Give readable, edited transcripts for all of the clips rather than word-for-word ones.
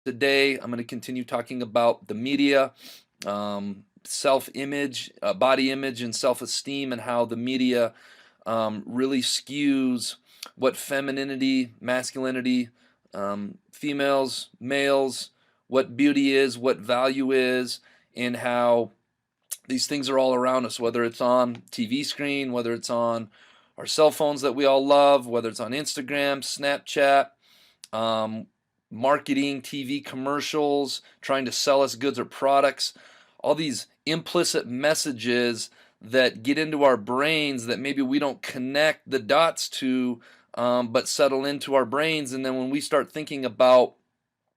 Today, I'm going to continue talking about the media, self-image, body image, and self-esteem, and how the media really skews what femininity, masculinity, females, males, what beauty is, what value is, and how these things are all around us, whether it's on TV screen, whether it's on our cell phones that we all love, whether it's on Instagram, Snapchat, um, marketing, TV commercials, trying to sell us goods or products, all these implicit messages that get into our brains that maybe we don't connect the dots to, but settle into our brains. And then when we start thinking about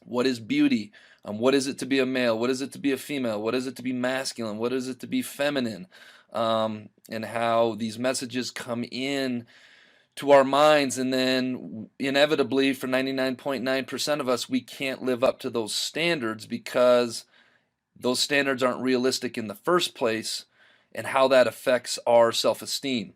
what is beauty, what is it to be a male, what is it to be a female, what is it to be masculine, what is it to be feminine, and how these messages come in to our minds, and then inevitably for 99.9% of us we can't live up to those standards because those standards aren't realistic in the first place, and how that affects our self-esteem.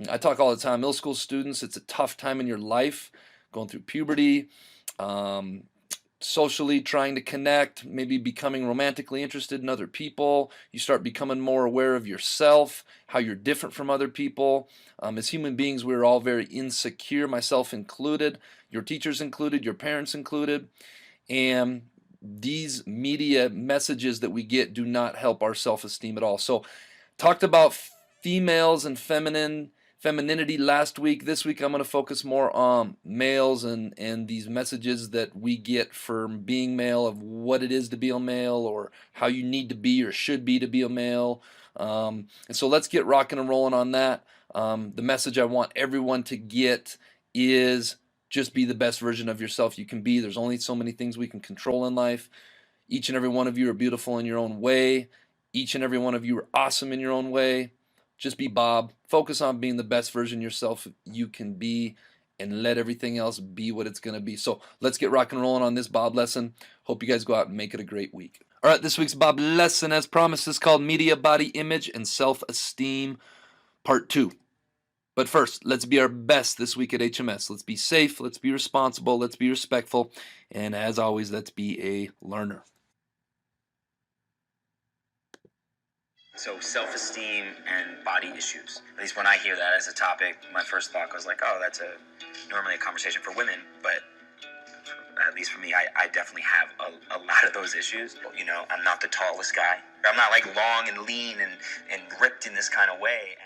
I talk all the time, middle school students, it's a tough time in your life, going through puberty, um, socially trying to connect, maybe becoming romantically interested in other people. You start becoming more aware of yourself, how you're different from other people. As human beings, we're all very insecure, myself included, your teachers included, your parents included. And these media messages that we get do not help our self-esteem at all. So, talked about females and femininity last week. This week I'm going to focus more on males and these messages that we get from being male, of what it is to be a male, or how you need to be or should be to be a male. And so let's get rocking and rolling on that. The message I want everyone to get is just be the best version of yourself you can be. There's only so many things we can control in life. Each and every one of you are beautiful in your own way. Each and every one of you are awesome in your own way. Just be Bob. Focus on being the best version of yourself you can be, and let everything else be what it's going to be. So let's get rock and rolling on this Bob lesson. Hope you guys go out and make it a great week. All right, this week's Bob lesson, as promised, is called Media, Body Image, and Self-Esteem, Part 2. But first, let's be our best this week at HMS. Let's be safe, let's be responsible, let's be respectful, and as always, let's be a learner. So self-esteem and body issues. At least when I hear that as a topic, my first thought goes like, oh, that's normally a conversation for women. But at least for me, I definitely have a lot of those issues. You know, I'm not the tallest guy. I'm not like long and lean and ripped in this kind of way.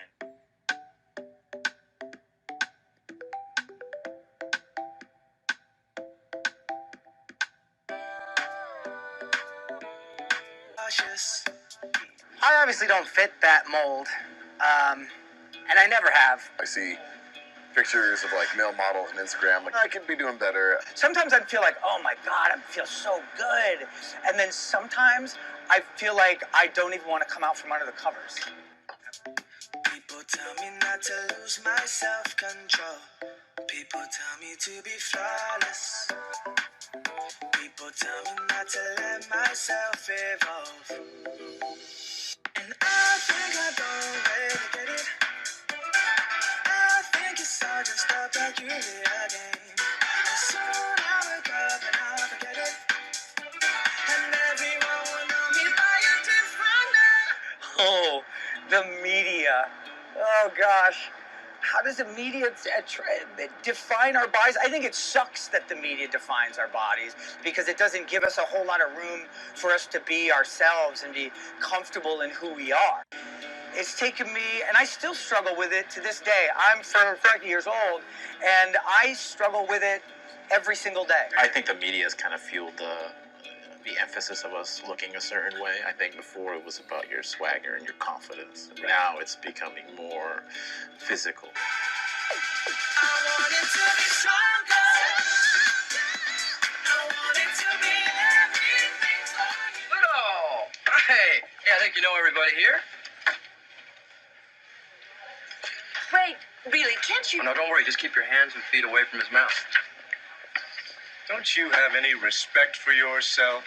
I obviously don't fit that mold, and I never have. I see pictures of like male models on Instagram, like I could be doing better. Sometimes I feel like, oh my God, I feel so good. And then sometimes I feel like I don't even want to come out from under the covers. People tell me not to lose my self-control. People tell me to be flawless. People tell me not to let myself evolve. And I think I don't really get it. I think it's all just a peculiar game. And soon I'll wake up and I'll forget it. And everyone will know me by a different name. Oh, the media. Oh gosh. How does the media define our bodies? I think it sucks that the media defines our bodies, because it doesn't give us a whole lot of room for us to be ourselves and be comfortable in who we are. It's taken me, and I still struggle with it to this day. I'm 30 years old, and I struggle with it every single day. I think the media has kind of fueled the emphasis of us looking a certain way. I think before it was about your swagger and your confidence. Right. Now it's becoming more physical. I want it to be stronger. I want it to be everything for you. Oh, hey, I think you know everybody here. Wait, really, can't you? Oh, no, don't worry. Just keep your hands and feet away from his mouth. Don't you have any respect for yourself?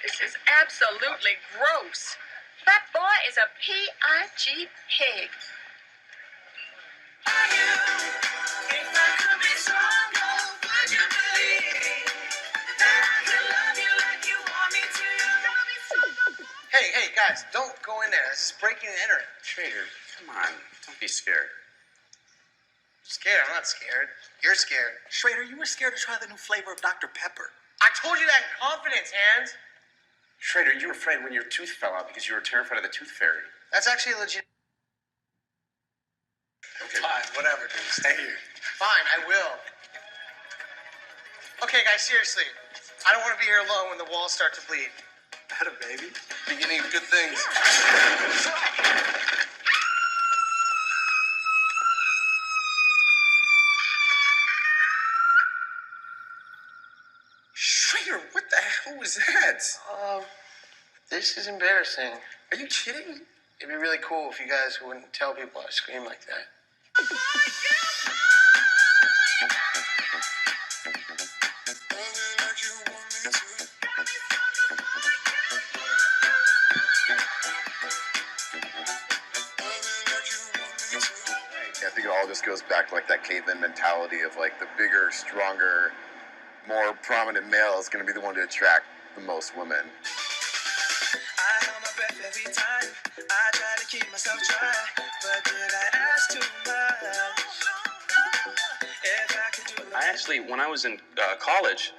This is absolutely gross. That boy is a P.I.G. pig. If I could be stronger, would you believe? Guys, don't go in there. This is breaking and entering. Schrader, come on. Don't be scared. Scared? I'm not scared. You're scared. Schrader, you were scared to try the new flavor of Dr. Pepper. I told you that in confidence, Hans. Schrader, you were afraid when your tooth fell out because you were terrified of the tooth fairy. That's actually legit. Okay. Fine, whatever, dude. Stay here. Fine, I will. Okay, guys, seriously. I don't want to be here alone when the walls start to bleed. Better, baby. Beginning of good things. Schrader, what the hell was that? This is embarrassing. Are you kidding? It'd be really cool if you guys wouldn't tell people I scream like that. I think it all just goes back to like that caveman mentality of like the bigger, stronger, more prominent male is going to be the one to attract the most women. I hold my breath every time. I try to keep myself dry, but did I ask too much? If I could do it. I actually, when I was in college,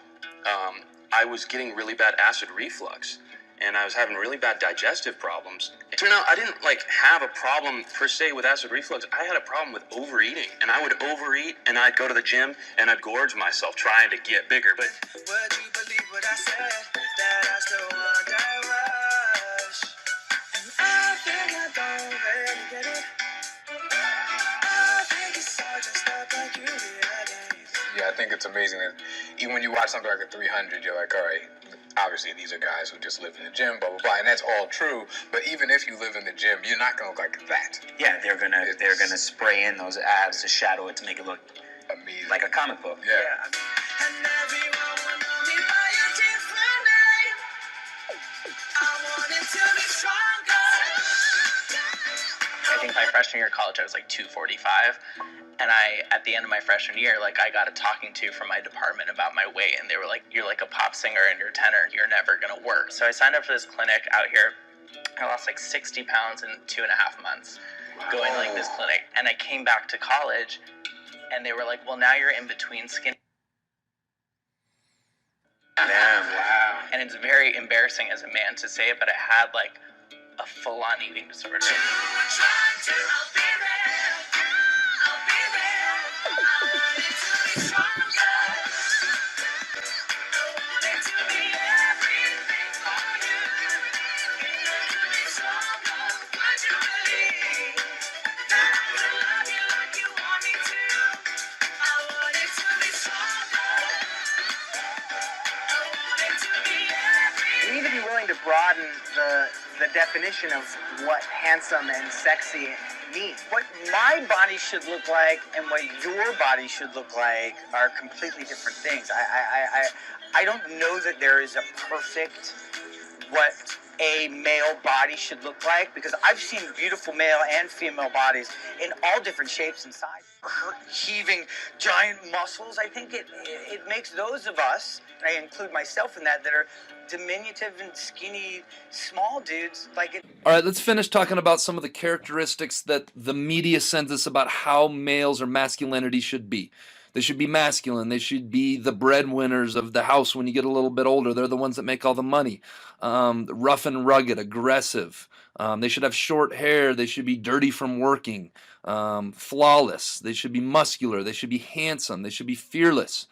I was getting really bad acid reflux, and I was having really bad digestive problems. It turned out I didn't have a problem per se with acid reflux. I had a problem with overeating, and I would overeat, and I'd go to the gym, and I'd gorge myself trying to get bigger. But Would you believe what I said? That I still want that rush. And I think I don't really get it. I think it's all just stuff like you realize. Yeah, I think it's amazing that even when you watch something like a 300, you're like, all right, obviously these are guys who just live in the gym, blah, blah, blah, and that's all true. But even if you live in the gym, you're not going to look like that. Yeah, they're gonna spray in those abs to shadow it to make it look Amazing. like a comic book. Yeah. And everyone will know me by a different name. I want it to be stronger. I think my freshman year of college, I was like 245. And at the end of my freshman year, I got a talking to from my department about my weight. And they were like, you're like a pop singer and you're a tenor. You're never going to work. So I signed up for this clinic out here. I lost 60 pounds in 2.5 months going to this clinic. And I came back to college and they were like, well, now you're in between skinny. Damn, wow. And it's very embarrassing as a man to say it, but I had a full-on eating disorder. We need to be willing to broaden the definition of what handsome and sexy means. What my body should look like and what your body should look like are completely different things. I don't know that there is a perfect what a male body should look like, because I've seen beautiful male and female bodies in all different shapes and sizes. Heaving giant muscles, I think it makes those of us, I include myself in that are diminutive and skinny, small dudes, All right, let's finish talking about some of the characteristics that the media sends us about how males or masculinity should be. They should be masculine. They should be the breadwinners of the house when you get a little bit older. They're the ones that make all the money. Rough and rugged, aggressive. They should have short hair. They should be dirty from working. Flawless. They should be muscular. They should be handsome. They should be fearless.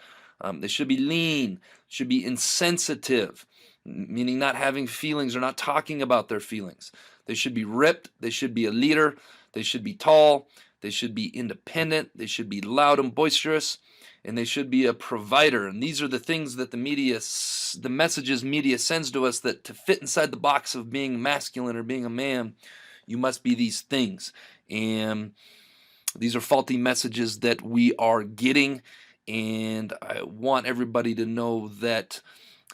They should be lean. Should be insensitive, meaning not having feelings or not talking about their feelings. They should be ripped. They should be a leader. They should be tall. They should be independent. They should be loud and boisterous. And they should be a provider. And these are the things that the messages media sends to us, that to fit inside the box of being masculine or being a man, you must be these things. And these are faulty messages that we are getting. And I want everybody to know that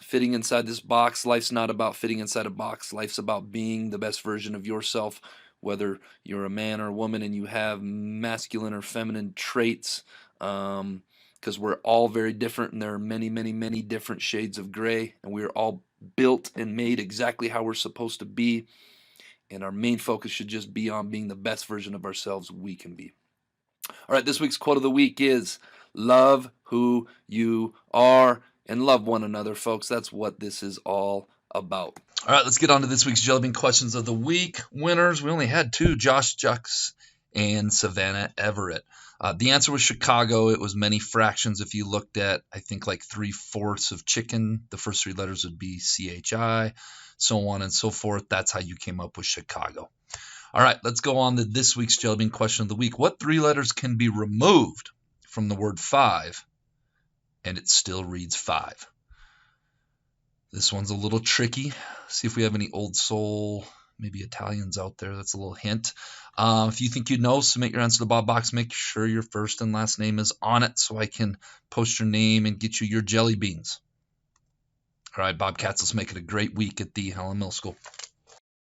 fitting inside this box, life's not about fitting inside a box. Life's about being the best version of yourself, whether you're a man or a woman and you have masculine or feminine traits, because we're all very different, and there are many, many, many different shades of gray, and we're all built and made exactly how we're supposed to be. And our main focus should just be on being the best version of ourselves we can be. All right, this week's quote of the week is, love who you are and love one another, folks. That's what this is all about. All right, let's get on to this week's Jelly Bean questions of the week. Winners, we only had two, Josh Jucks and Savannah Everett. The answer was Chicago. It was many fractions. If you looked at, I think, like 3/4 of chicken, the first three letters would be CHI, so on and so forth. That's how you came up with Chicago. All right, let's go on to this week's Jelly Bean question of the week. What three letters can be removed from the word five and it still reads five? This one's a little tricky. See if we have any old soul, maybe Italians out there. That's a little hint. If you think you know, submit your answer to the Bob box. Make sure your first and last name is on it so I can post your name and get you your jelly beans. All right, Bobcats, let's make it a great week at the Helen Middle School.